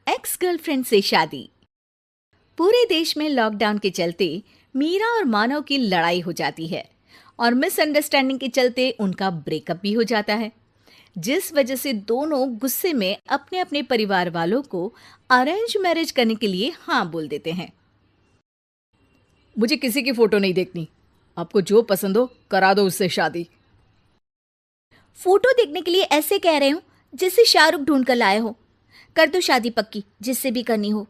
Ex girlfriend से शादी। पूरे देश में लॉकडाउन के चलते मीरा और मानव की लड़ाई हो जाती है और मिसअंडरस्टैंडिंग के चलते उनका ब्रेकअप भी हो जाता है, जिस वजह से दोनों गुस्से में अपने अपने परिवार वालों को अरेंज मैरिज करने के लिए हाँ बोल देते हैं। मुझे किसी की फोटो नहीं देखनी, आपको जो पसंद हो करा दो उससे शादी। फोटो देखने के लिए ऐसे कह रहे हो जिससे शाहरुख ढूंढ कर लाए हो। कर दो शादी पक्की, जिससे भी करनी हो।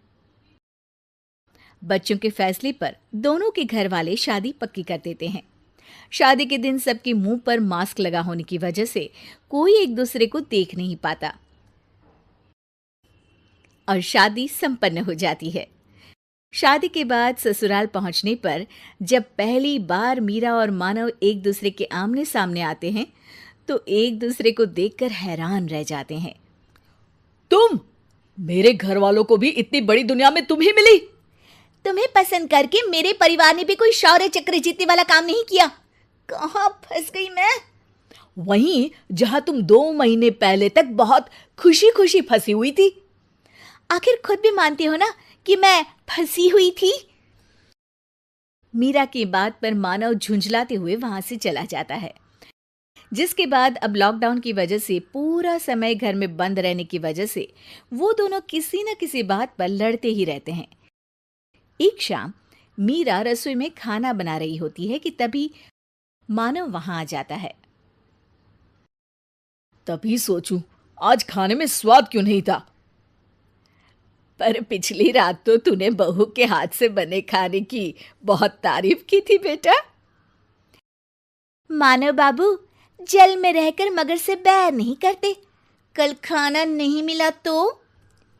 बच्चों के फैसले पर दोनों के घर वाले शादी पक्की कर देते हैं। शादी के दिन सबके मुंह पर मास्क लगा होने की वजह से कोई एक दूसरे को देख नहीं पाता और शादी संपन्न हो जाती है। शादी के बाद ससुराल पहुंचने पर जब पहली बार मीरा और मानव एक दूसरे के आमने सामने आते हैं तो एक दूसरे को देखकर हैरान रह जाते हैं। तुम, मेरे घर वालों को भी इतनी बड़ी दुनिया में तुम ही मिली। तुम्हें पसंद करके मेरे परिवार ने भी कोई शौर्य चक्र जीतने वाला काम नहीं किया। कहाँ फंस गई मैं। वहीं जहां तुम 2 महीने पहले तक बहुत खुशी खुशी फंसी हुई थी। आखिर खुद भी मानती हो ना कि मैं फंसी हुई थी। मीरा की बात पर मानव झुंझलाते हुए वहां से चला जाता है, जिसके बाद अब लॉकडाउन की वजह से पूरा समय घर में बंद रहने की वजह से वो दोनों किसी न किसी बात पर लड़ते ही रहते हैं। एक शाम मीरा रसोई में खाना बना रही होती है कि तभी मानव वहां आ जाता है। तभी सोचूं आज खाने में स्वाद क्यों नहीं था। पर पिछली रात तो तूने बहू के हाथ से बने खाने की बहुत तारीफ की थी बेटा। मानव बाबू, जल में रहकर मगर से बैर नहीं करते। कल खाना नहीं मिला तो?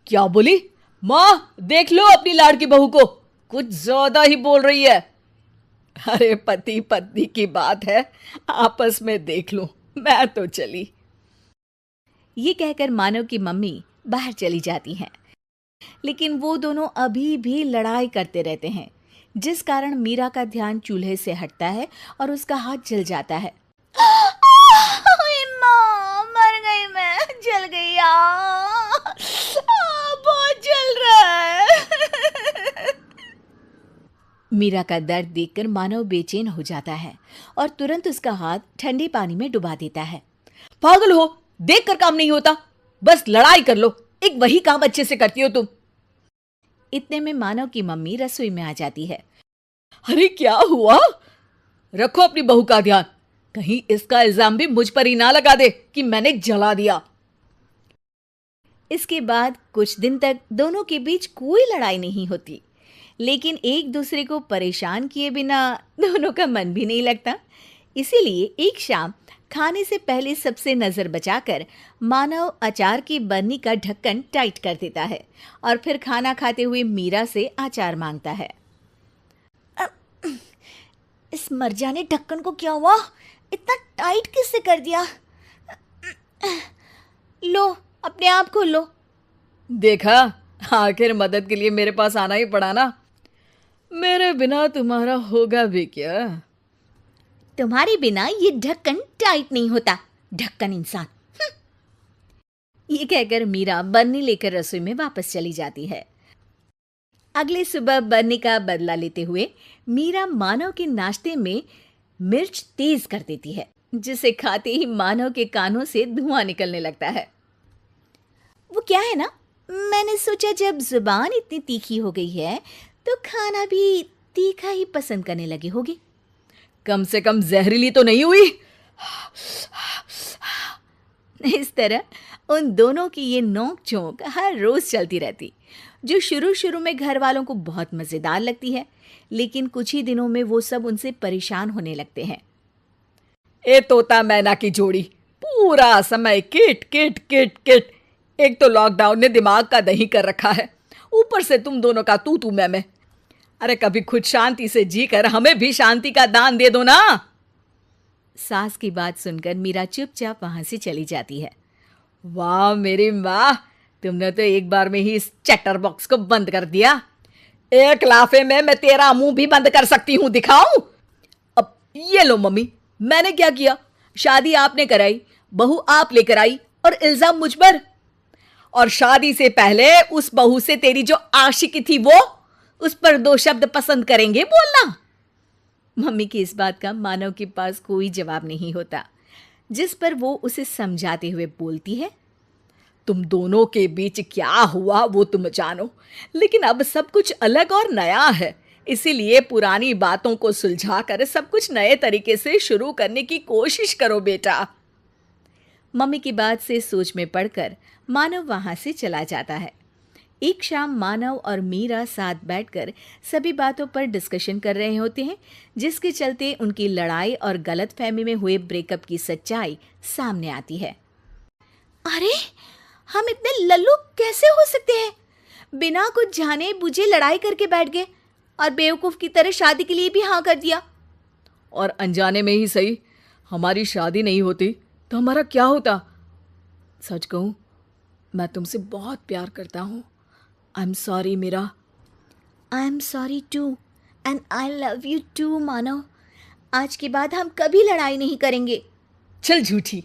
क्या बोली? माँ, देख लो अपनी लाड़की बहू को, कुछ ज्यादा ही बोल रही है। अरे पति पत्नी की बात है, आपस में देख लो, मैं तो चली। ये कहकर मानव की मम्मी बाहर चली जाती हैं, लेकिन वो दोनों अभी भी लड़ाई करते रहते हैं, जिस कारण मीरा का ध्यान चूल्हे से हटता है और उसका हाथ जल जाता है। माँ, मर गई मैं, जल गई। बहुत जल रहा है। मीरा का दर्द देखकर मानव बेचैन हो जाता है और तुरंत उसका हाथ ठंडे पानी में डुबा देता है। पागल हो, देख कर काम नहीं होता, बस लड़ाई कर लो, एक वही काम अच्छे से करती हो तुम। इतने में मानव की मम्मी रसोई में आ जाती है। अरे क्या हुआ? रखो अपनी बहू का ध्यान, कहीं इसका इल्जाम भी मुझ पर ही ना लगा दे कि मैंने जला दिया। इसके बाद कुछ दिन तक दोनों के बीच कोई लड़ाई नहीं होती, लेकिन एक दूसरे को परेशान किए बिना दोनों का मन भी नहीं लगता। इसीलिए एक शाम खाने से पहले सबसे नजर बचाकर मानव अचार की बरनी का ढक्कन टाइट कर देता है और फिर खाना खाते हुए मीरा से अचार मांगता है। इस मरजाने ढक्कन को क्या हुआ? इतना टाइट किससे कर दिया? लो, अपने आप खोलो। देखा, आखिर मदद के लिए मेरे पास आना ही पड़ा ना। मेरे बिना तुम्हारा होगा भी क्या? तुम्हारे बिना ये ढक्कन टाइट नहीं होता, ढक्कन इंसान। ये कहकर मीरा बरनी लेकर रसोई में वापस चली जाती है। अगले सुबह बरनी का बदला लेते हुए मीरा मानव के नाश्ते में मिर्च तेज कर देती है, जिसे खाते ही मानव के कानों से धुआं निकलने लगता है। वो क्या है ना, मैंने सोचा जब जुबान इतनी तीखी हो गई है तो खाना भी तीखा ही पसंद करने लगी होगी। कम से कम जहरीली तो नहीं हुई। इस तरह उन दोनों की ये नोक झोंक हर रोज चलती रहती, जो शुरू शुरू में घर वालों को बहुत मजेदार लगती है, लेकिन कुछ ही दिनों में वो सब उनसे परेशान होने लगते हैं। ए तोता मैना की जोड़ी, पूरा समय किट किट किट किट। एक तो लॉकडाउन ने दिमाग का दही कर रखा है, ऊपर से तुम दोनों का तू मैं। अरे कभी खुद शांति से जी कर हमें भी शांति का दान दे दो ना। सास की बात सुनकर मीरा चुपचाप वहां से चली जाती है। वाह मेरी माँ, तुमने तो एक बार में ही इस चैटर बॉक्स को बंद कर दिया। एक लाफे में मैं तेरा मुंह भी बंद कर सकती हूँ, दिखाऊं? अब ये लो मम्मी, मैंने क्या किया? शादी आपने कराई, बहू आप लेकर आई और इल्जाम मुझ पर। और शादी से पहले उस बहू से तेरी जो आशिकी थी वो, उस पर 2 शब्द पसंद करेंगे बोलना। मम्मी की इस बात का मानव के पास कोई जवाब नहीं होता, जिस पर वो उसे समझाते हुए बोलती है, तुम दोनों के बीच क्या हुआ वो तुम जानो, लेकिन अब सब कुछ अलग और नया है, इसीलिए पुरानी बातों को सुलझाकर सब कुछ नए तरीके से शुरू करने की कोशिश करो बेटा। मम्मी की बात से सोच में पड़कर मानव वहां से चला जाता है। एक शाम मानव और मीरा साथ बैठकर सभी बातों पर डिस्कशन कर रहे होते हैं, जिसके चलते उनकी लड़ाई और गलतफहमी में हुए ब्रेकअप की सच्चाई सामने आती है। अरे, हम इतने लल्लू कैसे हो सकते हैं? बिना कुछ जाने बुझे लड़ाई करके बैठ गए और बेवकूफ की तरह शादी के लिए भी हाँ कर दिया। और अनजाने में ही सही, हमारी शादी नहीं होती तो हमारा क्या होता? सच कहूं, मैं तुमसे बहुत प्यार करता हूं। I am sorry Meera. I am sorry too and I love you too Manav. आज के बाद हम कभी लड़ाई नहीं करेंगे। चल झूठी।